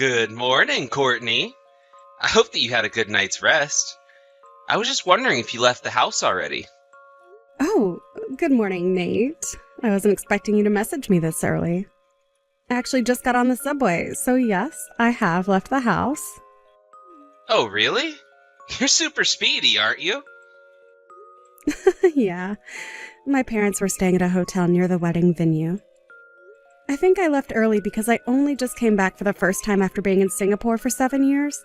Good morning, Courtney. I hope that you had a good night's rest. I was just wondering if you left the house already. Oh, good morning, Nate. I wasn't expecting you to message me this early. I actually just got on the subway, so yes, I have left the house. Oh, really? You're super speedy, aren't you? Yeah, my parents were staying at a hotel near the wedding venue. I think I left early because I only just came back for the first time after being in Singapore for 7 years.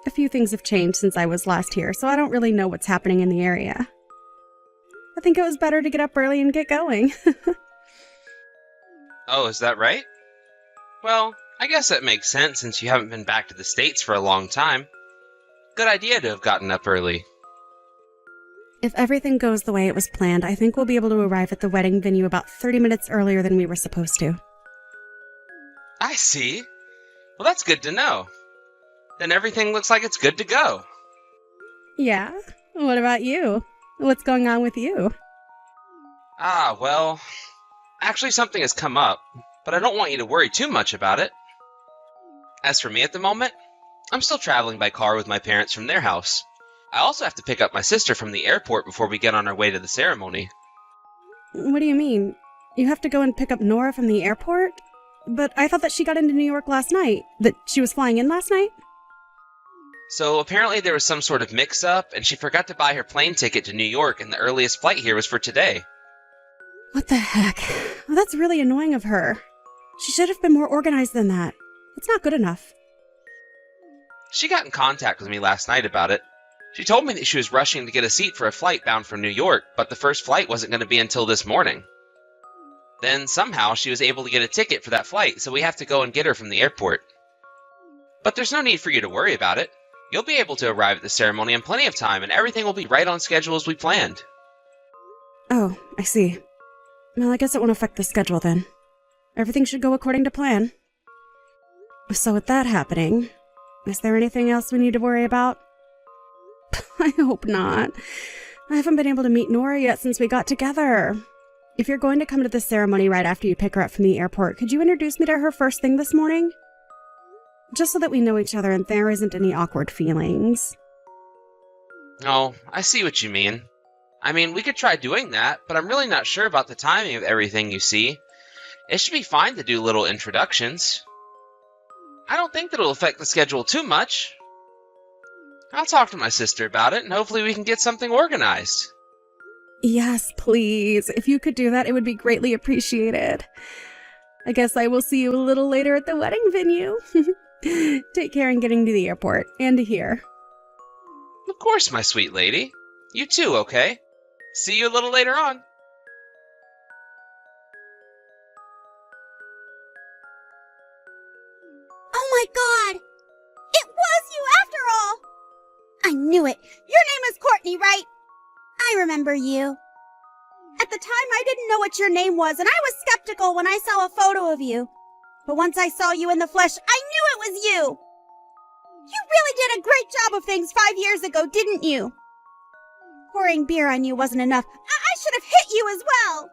A few things have changed since I was last here, so I don't really know what's happening in the area. I think it was better to get up early and get going. Oh, is that right? Well, I guess that makes sense since you haven't been back to the States for a long time. Good idea to have gotten up early. If everything goes the way it was planned, I think we'll be able to arrive at the wedding venue about 30 minutes earlier than we were supposed to. I see. Well, that's good to know. Then everything looks like it's good to go. Yeah? What about you? What's going on with you? Well, actually something has come up, but I don't want you to worry too much about it. As for me at the moment, I'm still traveling by car with my parents from their house. I also have to pick up my sister from the airport before we get on our way to the ceremony. What do you mean? You have to go and pick up Nora from the airport? But I thought that she got into New York last night. That she was flying in last night? So apparently there was some sort of mix-up, and she forgot to buy her plane ticket to New York, and the earliest flight here was for today. What the heck? Well, that's really annoying of her. She should have been more organized than that. It's not good enough. She got in contact with me last night about it. She told me that she was rushing to get a seat for a flight bound for New York, but the first flight wasn't going to be until this morning. Then somehow she was able to get a ticket for that flight, so we have to go and get her from the airport. But there's no need for you to worry about it. You'll be able to arrive at the ceremony in plenty of time, and everything will be right on schedule as we planned. Oh, I see. Well, I guess it won't affect the schedule then. Everything should go according to plan. So with that happening, is there anything else we need to worry about? I hope not. I haven't been able to meet Nora yet since we got together. If you're going to come to the ceremony right after you pick her up from the airport, could you introduce me to her first thing this morning? Just so that we know each other and there isn't any awkward feelings. Oh, I see what you mean. I mean, we could try doing that, but I'm really not sure about the timing of everything, you see. It should be fine to do little introductions. I don't think that it'll affect the schedule too much. I'll talk to my sister about it, and hopefully we can get something organized. Yes, please. If you could do that, it would be greatly appreciated. I guess I will see you a little later at the wedding venue. Take care in getting to the airport and to here. Of course, my sweet lady. You too, okay? See you a little later on. Oh my god! It was you after all! I knew it! Your name is Courtney, right? I remember you. At the time, I didn't know what your name was, and I was skeptical when I saw a photo of you. But once I saw you in the flesh, I knew it was you! You really did a great job of things 5 years ago, didn't you? Pouring beer on you wasn't enough. I should have hit you as well!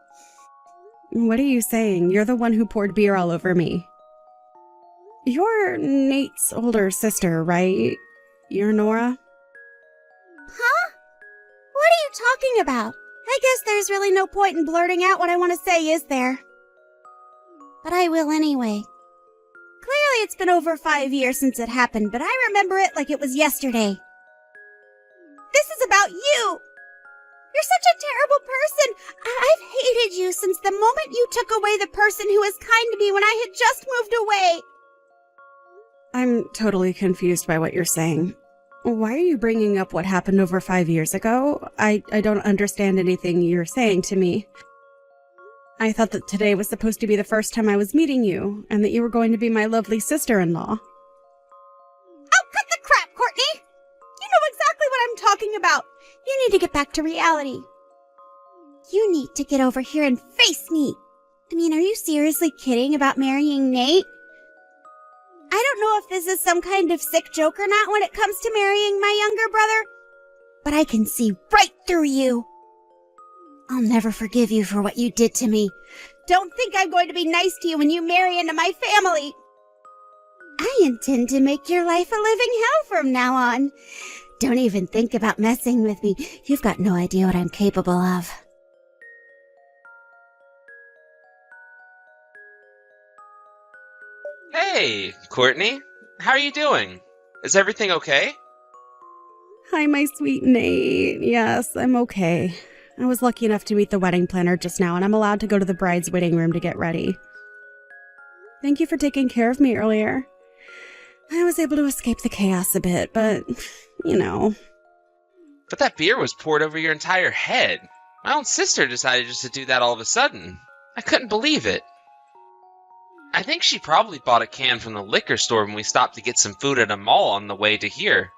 What are you saying? You're the one who poured beer all over me. You're Nate's older sister, right? You're Nora? Huh? What are you talking about? I guess there's really no point in blurting out what I want to say, is there? But I will anyway. Clearly it's been over 5 years since it happened, but I remember it like it was yesterday. This is about you! You're such a terrible person! I've hated you since the moment you took away the person who was kind to me when I had just moved away. I'm totally confused by what you're saying. Why are you bringing up what happened over 5 years ago? I don't understand anything you're saying to me. I thought that today was supposed to be the first time I was meeting you, and that you were going to be my lovely sister-in-law. Oh, cut the crap, Courtney! You know exactly what I'm talking about. You need to get back to reality. You need to get over here and face me. I mean, are you seriously kidding about marrying Nate? I don't know if this is some kind of sick joke or not when it comes to marrying my younger brother, but I can see right through you. I'll never forgive you for what you did to me. Don't think I'm going to be nice to you when you marry into my family. I intend to make your life a living hell from now on. Don't even think about messing with me. You've got no idea what I'm capable of. Hey, Courtney. How are you doing? Is everything okay? Hi, my sweet Nate. Yes, I'm okay. I was lucky enough to meet the wedding planner just now, and I'm allowed to go to the bride's waiting room to get ready. Thank you for taking care of me earlier. I was able to escape the chaos a bit, but, you know. But that beer was poured over your entire head. My own sister decided just to do that all of a sudden. I couldn't believe it. I think she probably bought a can from the liquor store when we stopped to get some food at a mall on the way to here.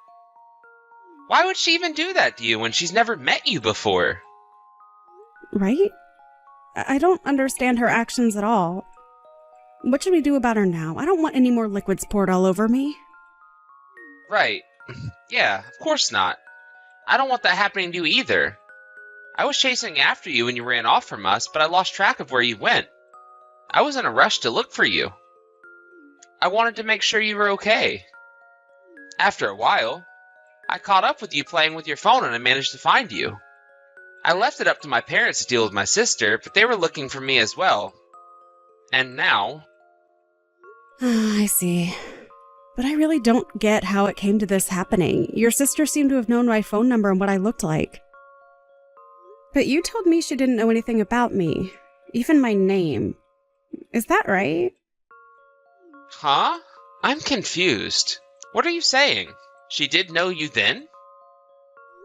Why would she even do that to you when she's never met you before? Right? I don't understand her actions at all. What should we do about her now? I don't want any more liquids poured all over me. Right. Yeah, of course not. I don't want that happening to you either. I was chasing after you when you ran off from us, but I lost track of where you went. I was in a rush to look for you. I wanted to make sure you were okay. After a while, I caught up with you playing with your phone and I managed to find you. I left it up to my parents to deal with my sister, but they were looking for me as well. And now... I see. But I really don't get how it came to this happening. Your sister seemed to have known my phone number and what I looked like. But you told me she didn't know anything about me, even my name. Is that right? Huh? I'm confused. What are you saying? She did know you then?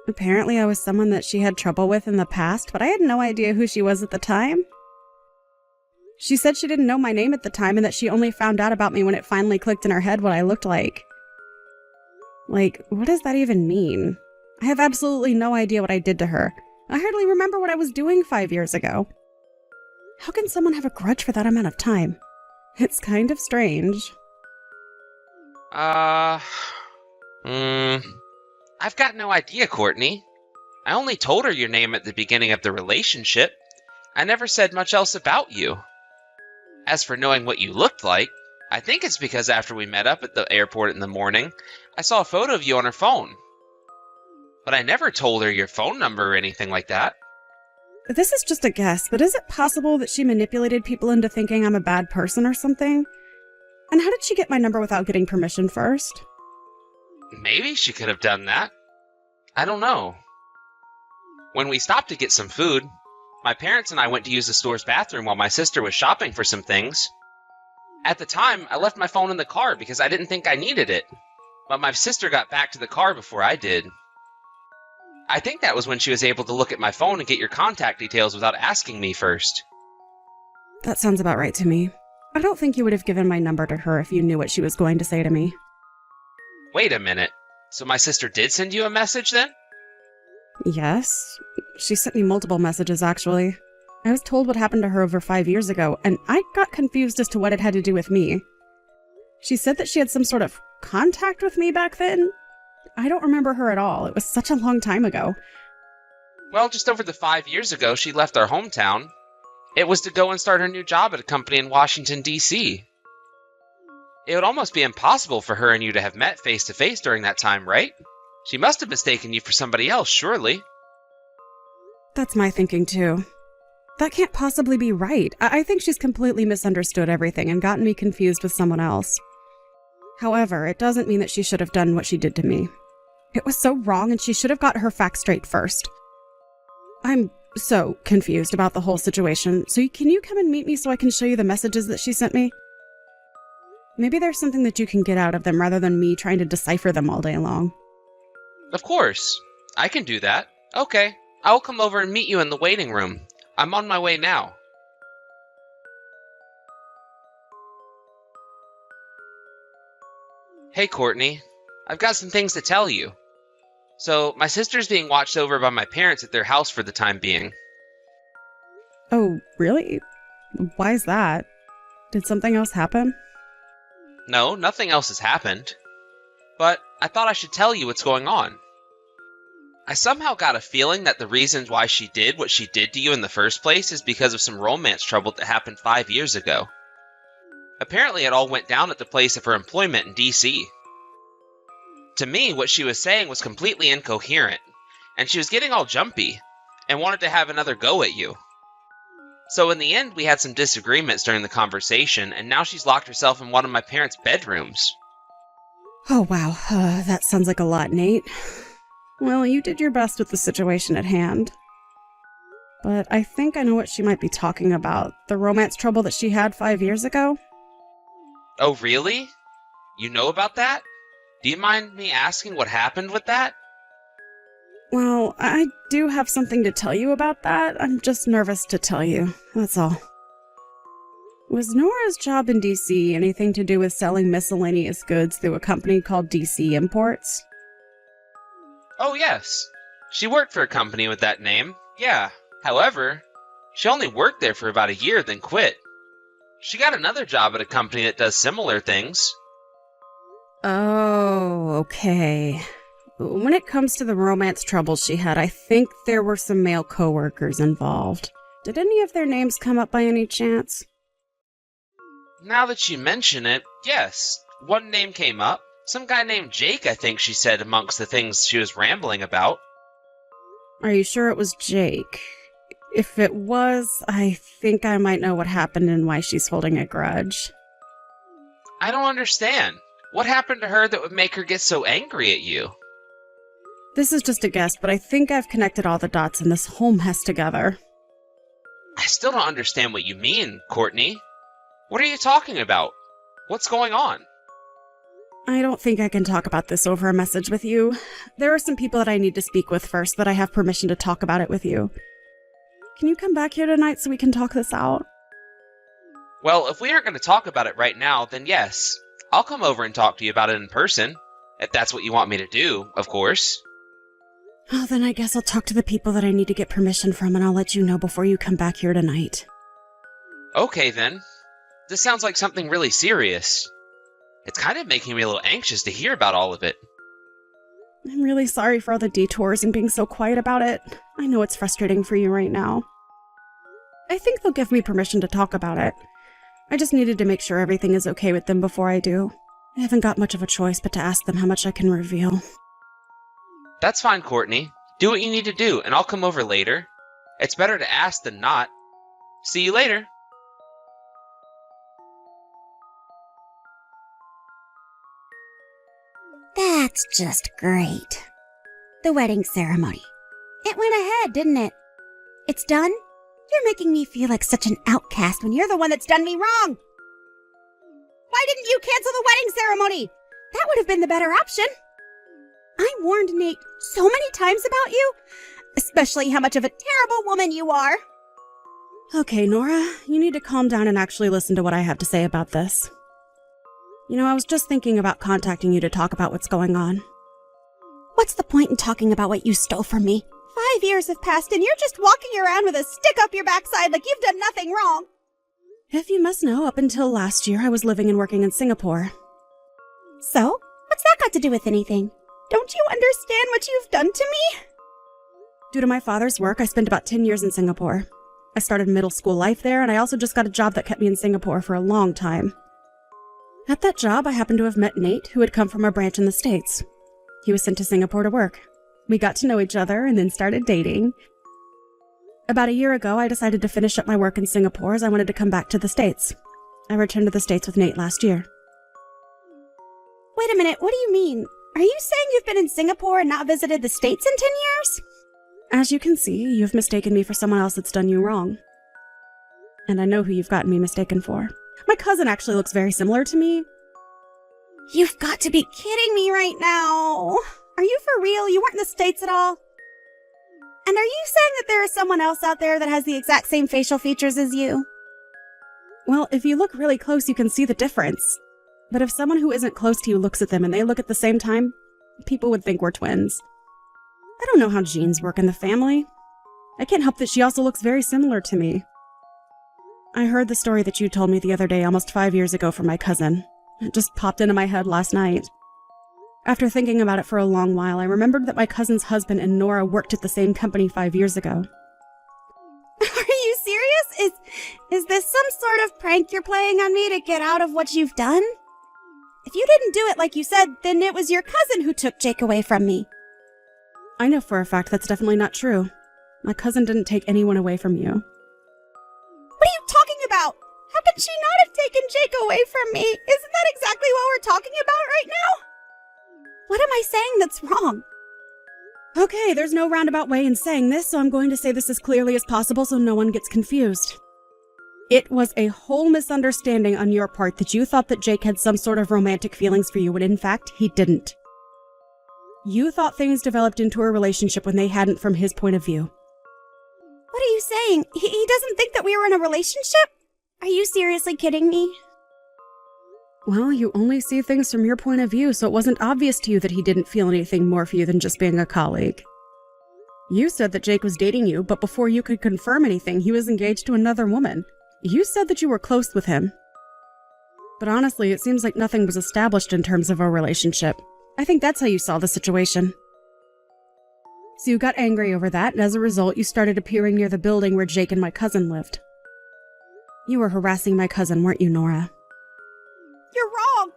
Apparently I was someone that she had trouble with in the past, but I had no idea who she was at the time. She said she didn't know my name at the time and that she only found out about me when it finally clicked in her head what I looked like. Like, what does that even mean? I have absolutely no idea what I did to her. I hardly remember what I was doing 5 years ago. How can someone have a grudge for that amount of time? It's kind of strange. I've got no idea, Courtney. I only told her your name at the beginning of the relationship. I never said much else about you. As for knowing what you looked like, I think it's because after we met up at the airport in the morning, I saw a photo of you on her phone. But I never told her your phone number or anything like that. This is just a guess, but is it possible that she manipulated people into thinking I'm a bad person or something? And how did she get my number without getting permission first? Maybe she could have done that. I don't know. When we stopped to get some food, my parents and I went to use the store's bathroom while my sister was shopping for some things. At the time, I left my phone in the car because I didn't think I needed it, but my sister got back to the car before I did. I think that was when she was able to look at my phone and get your contact details without asking me first. That sounds about right to me. I don't think you would have given my number to her if you knew what she was going to say to me. Wait a minute. So my sister did send you a message then? Yes. She sent me multiple messages, actually. I was told what happened to her over 5 years ago, and I got confused as to what it had to do with me. She said that she had some sort of contact with me back then. I don't remember her at all. It was such a long time ago. Well, just over the 5 years ago, she left our hometown. It was to go and start her new job at a company in Washington, D.C. It would almost be impossible for her and you to have met face-to-face during that time, right? She must have mistaken you for somebody else, surely. That's my thinking, too. That can't possibly be right. I think she's completely misunderstood everything and gotten me confused with someone else. However, it doesn't mean that she should have done what she did to me. It was so wrong, and she should have got her facts straight first. I'm so confused about the whole situation, so can you come and meet me so I can show you the messages that she sent me? Maybe there's something that you can get out of them rather than me trying to decipher them all day long. Of course. I can do that. Okay. I'll come over and meet you in the waiting room. I'm on my way now. Hey, Courtney. I've got some things to tell you. So, my sister's being watched over by my parents at their house for the time being. Oh, really? Why is that? Did something else happen? No, nothing else has happened. But I thought I should tell you what's going on. I somehow got a feeling that the reasons why she did what she did to you in the first place is because of some romance trouble that happened 5 years ago. Apparently it all went down at the place of her employment in D.C. To me, what she was saying was completely incoherent, and she was getting all jumpy, and wanted to have another go at you. So in the end, we had some disagreements during the conversation, and now she's locked herself in one of my parents' bedrooms. Oh, wow. That sounds like a lot, Nate. Well, you did your best with the situation at hand. But I think I know what she might be talking about. The romance trouble that she had 5 years ago? Oh, really? You know about that? Do you mind me asking what happened with that? Well, I do have something to tell you about that. I'm just nervous to tell you, that's all. Was Nora's job in DC anything to do with selling miscellaneous goods through a company called DC Imports? Oh, yes. She worked for a company with that name, yeah. However, she only worked there for about a year, then quit. She got another job at a company that does similar things. Oh, okay. When it comes to the romance troubles she had, I think there were some male coworkers involved. Did any of their names come up by any chance? Now that you mention it, yes. One name came up. Some guy named Jake, I think she said amongst the things she was rambling about. Are you sure it was Jake? If it was, I think I might know what happened and why she's holding a grudge. I don't understand. What happened to her that would make her get so angry at you? This is just a guess, but I think I've connected all the dots in this whole mess together. I still don't understand what you mean, Courtney. What are you talking about? What's going on? I don't think I can talk about this over a message with you. There are some people that I need to speak with first, but I have permission to talk about it with you. Can you come back here tonight so we can talk this out? Well, if we aren't going to talk about it right now, then yes. I'll come over and talk to you about it in person. If that's what you want me to do, of course. Oh, then I guess I'll talk to the people that I need to get permission from, and I'll let you know before you come back here tonight. Okay, then. This sounds like something really serious. It's kind of making me a little anxious to hear about all of it. I'm really sorry for all the detours and being so quiet about it. I know it's frustrating for you right now. I think they'll give me permission to talk about it. I just needed to make sure everything is okay with them before I do. I haven't got much of a choice but to ask them how much I can reveal. That's fine, Courtney. Do what you need to do, and I'll come over later. It's better to ask than not. See you later. That's just great. The wedding ceremony. It went ahead, didn't it? It's done? You're making me feel like such an outcast when you're the one that's done me wrong. Why didn't you cancel the wedding ceremony? That would have been the better option. I warned Nate so many times about you, especially how much of a terrible woman you are. Okay, Nora, you need to calm down and actually listen to what I have to say about this. You know, I was just thinking about contacting you to talk about what's going on. What's the point in talking about what you stole from me? 5 years have passed and you're just walking around with a stick up your backside like you've done nothing wrong. If you must know, up until last year, I was living and working in Singapore. So? What's that got to do with anything? Don't you understand what you've done to me? Due to my father's work, I spent about 10 years in Singapore. I started middle school life there, and I also just got a job that kept me in Singapore for a long time. At that job, I happened to have met Nate, who had come from a branch in the States. He was sent to Singapore to work. We got to know each other and then started dating. About a year ago, I decided to finish up my work in Singapore as I wanted to come back to the States. I returned to the States with Nate last year. Wait a minute, what do you mean? Are you saying you've been in Singapore and not visited the States in 10 years? As you can see, you've mistaken me for someone else that's done you wrong. And I know who you've gotten me mistaken for. My cousin actually looks very similar to me. You've got to be kidding me right now. Are you for real? You weren't in the States at all? And are you saying that there is someone else out there that has the exact same facial features as you? Well, if you look really close, you can see the difference. But if someone who isn't close to you looks at them and they look at the same time, people would think we're twins. I don't know how genes work in the family. I can't help that she also looks very similar to me. I heard the story that you told me the other day almost 5 years ago from my cousin. It just popped into my head last night. After thinking about it for a long while, I remembered that my cousin's husband and Nora worked at the same company 5 years ago. Are you serious? Is this some sort of prank you're playing on me to get out of what you've done? If you didn't do it like you said, then it was your cousin who took Jake away from me. I know for a fact that's definitely not true. My cousin didn't take anyone away from you. What are you talking about? How could she not have taken Jake away from me? Isn't that exactly what we're talking about right now? What am I saying that's wrong? Okay, there's no roundabout way in saying this, so I'm going to say this as clearly as possible so no one gets confused. It was a whole misunderstanding on your part that you thought that Jake had some sort of romantic feelings for you when in fact he didn't. You thought things developed into a relationship when they hadn't from his point of view. What are you saying? He doesn't think that we were in a relationship? Are you seriously kidding me? Well, you only see things from your point of view, so it wasn't obvious to you that he didn't feel anything more for you than just being a colleague. You said that Jake was dating you, but before you could confirm anything, he was engaged to another woman. You said that you were close with him. But honestly, it seems like nothing was established in terms of a relationship. I think that's how you saw the situation. So you got angry over that, and as a result, you started appearing near the building where Jake and my cousin lived. You were harassing my cousin, weren't you, Nora? You're wrong.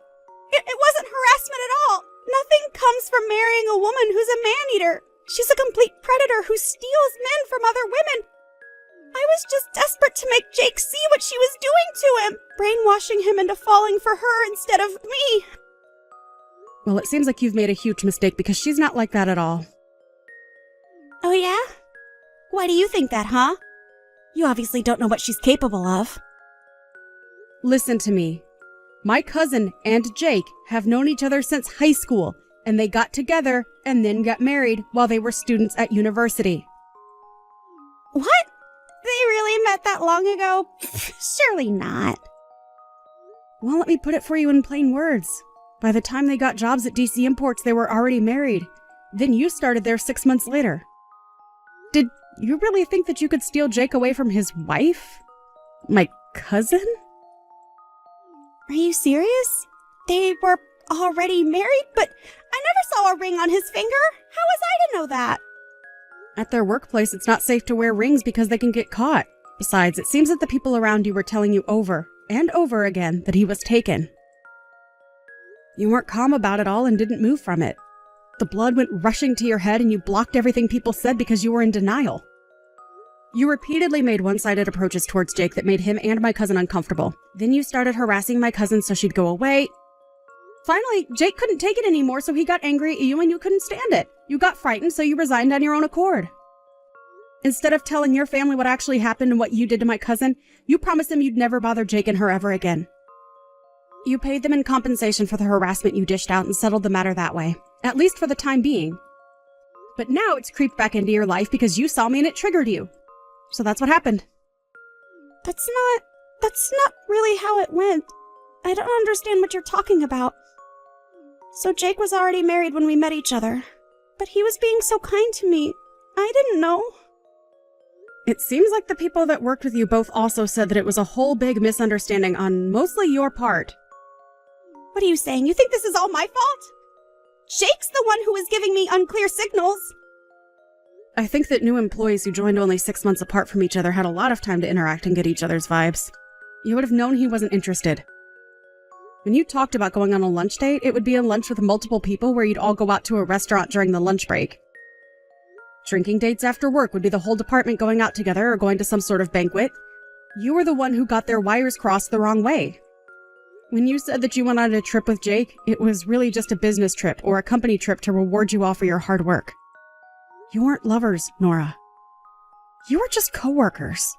It wasn't harassment at all. Nothing comes from marrying a woman who's a man-eater. She's a complete predator who steals men from other women. I was just desperate to make Jake see what she was doing to him, brainwashing him into falling for her instead of me. Well, it seems like you've made a huge mistake because she's not like that at all. Oh yeah? Why do you think that, huh? You obviously don't know what she's capable of. Listen to me. My cousin and Jake have known each other since high school, and they got together and then got married while they were students at university. What? They really met that long ago? Surely not. Well, let me put it for you in plain words. By the time they got jobs at DC Imports, they were already married. Then you started there 6 months later. Did you really think that you could steal Jake away from his wife? My cousin? Are you serious? They were already married, but I never saw a ring on his finger. How was I to know that? At their workplace, it's not safe to wear rings because they can get caught. Besides, it seems that the people around you were telling you over and over again that he was taken. You weren't calm about it all and didn't move from it. The blood went rushing to your head and you blocked everything people said because you were in denial. You repeatedly made one-sided approaches towards Jake that made him and my cousin uncomfortable. Then you started harassing my cousin so she'd go away. Finally, Jake couldn't take it anymore, so he got angry at you and you couldn't stand it. You got frightened, so you resigned on your own accord. Instead of telling your family what actually happened and what you did to my cousin, you promised them you'd never bother Jake and her ever again. You paid them in compensation for the harassment you dished out and settled the matter that way, at least for the time being. But now it's creeped back into your life because you saw me and it triggered you. So that's what happened. That's not really how it went. I don't understand what you're talking about. So Jake was already married when we met each other, but he was being so kind to me. I didn't know. It seems like the people that worked with you both also said that it was a whole big misunderstanding on mostly your part. What are you saying? You think this is all my fault? Jake's the one who was giving me unclear signals. I think that new employees who joined only 6 months apart from each other had a lot of time to interact and get each other's vibes. You would have known he wasn't interested. When you talked about going on a lunch date, it would be a lunch with multiple people where you'd all go out to a restaurant during the lunch break. Drinking dates after work would be the whole department going out together or going to some sort of banquet. You were the one who got their wires crossed the wrong way. When you said that you went on a trip with Jake, it was really just a business trip or a company trip to reward you all for your hard work. You weren't lovers, Nora. You were just coworkers.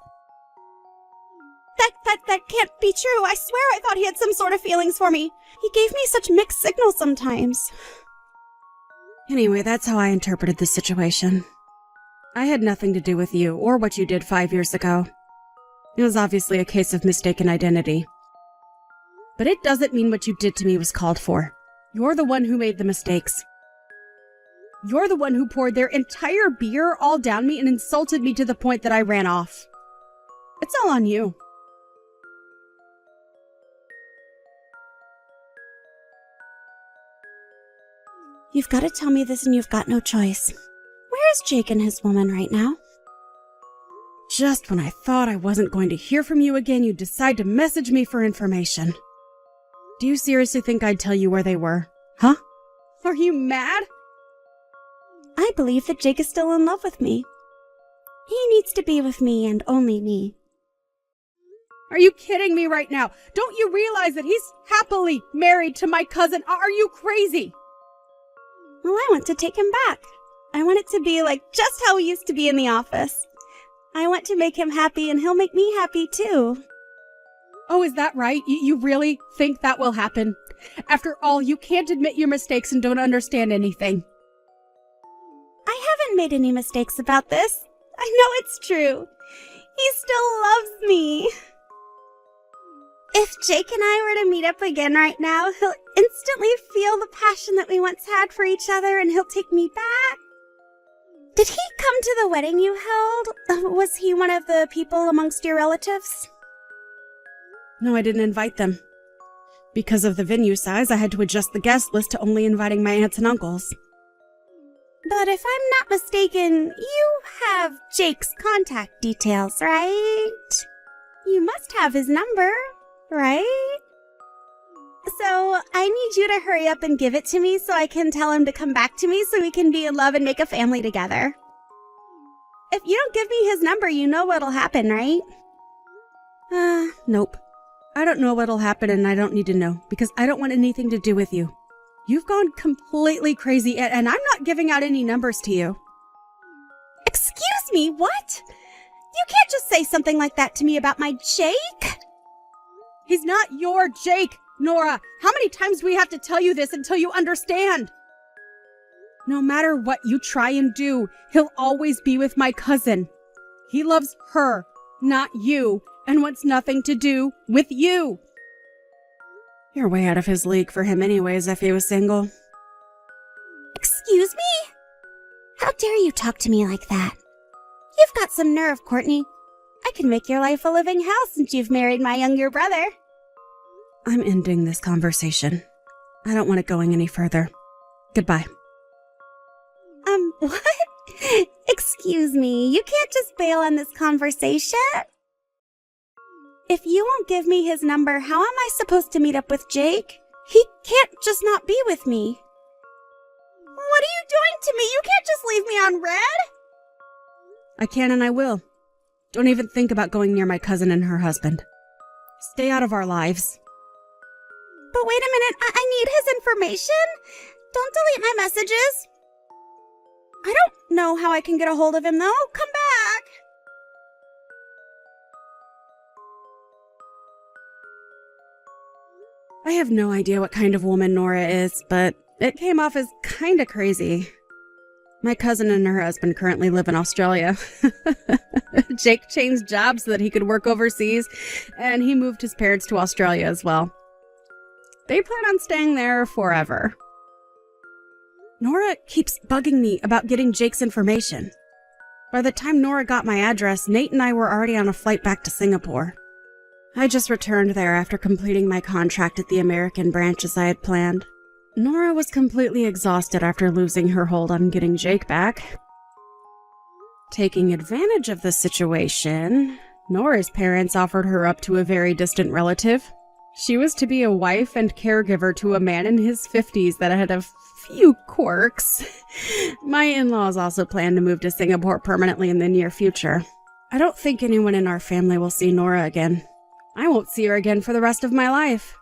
That can't be true. I swear I thought he had some sort of feelings for me. He gave me such mixed signals sometimes. Anyway, that's how I interpreted the situation. I had nothing to do with you or what you did 5 years ago. It was obviously a case of mistaken identity. But it doesn't mean what you did to me was called for. You're the one who made the mistakes. You're the one who poured their entire beer all down me and insulted me to the point that I ran off. It's all on you. You've got to tell me this and you've got no choice. Where is Jake and his woman right now? Just when I thought I wasn't going to hear from you again, you decide to message me for information. Do you seriously think I'd tell you where they were? Huh? Are you mad? I believe that Jake is still in love with me. He needs to be with me and only me. Are you kidding me right now? Don't you realize that he's happily married to my cousin? Are you crazy? Well, I want to take him back. I want it to be like just how we used to be in the office. I want to make him happy and he'll make me happy too. Oh, is that right? You really think that will happen? After all, you can't admit your mistakes and don't understand anything. I haven't made any mistakes about this. I know it's true. He still loves me. If Jake and I were to meet up again right now, he'll instantly feel the passion that we once had for each other and he'll take me back. Did he come to the wedding you held? Was he one of the people amongst your relatives? No, I didn't invite them. Because of the venue size, I had to adjust the guest list to only inviting my aunts and uncles. But if I'm not mistaken, you have Jake's contact details, right? You must have his number, right? So I need you to hurry up and give it to me so I can tell him to come back to me so we can be in love and make a family together. If you don't give me his number, you know what'll happen, right? Nope. I don't know what'll happen and I don't need to know because I don't want anything to do with you. You've gone completely crazy and I'm not giving out any numbers to you. Excuse me, what? You can't just say something like that to me about my Jake. He's not your Jake, Nora. How many times do we have to tell you this until you understand? No matter what you try and do, he'll always be with my cousin. He loves her, not you, and wants nothing to do with you. You're way out of his league for him anyways if he was single. Excuse me? How dare you talk to me like that? You've got some nerve, Courtney. I can make your life a living hell since you've married my younger brother. I'm ending this conversation. I don't want it going any further. Goodbye. What? Excuse me, you can't just bail on this conversation. If you won't give me his number, how am I supposed to meet up with Jake? He can't just not be with me. What are you doing to me? You can't just leave me on red. I can and I will. Don't even think about going near my cousin and her husband. Stay out of our lives. But wait a minute, I need his information. Don't delete my messages. I don't know how I can get a hold of him, though. Come back. I have no idea what kind of woman Nora is, but it came off as kinda crazy. My cousin and her husband currently live in Australia. Jake changed jobs so that he could work overseas, and he moved his parents to Australia as well. They plan on staying there forever. Nora keeps bugging me about getting Jake's information. By the time Nora got my address, Nate and I were already on a flight back to Singapore. I just returned there after completing my contract at the American branch as I had planned. Nora was completely exhausted after losing her hold on getting Jake back. Taking advantage of the situation, Nora's parents offered her up to a very distant relative. She was to be a wife and caregiver to a man in his 50s that had a few quirks. My in-laws also plan to move to Singapore permanently in the near future. I don't think anyone in our family will see Nora again. I won't see her again for the rest of my life.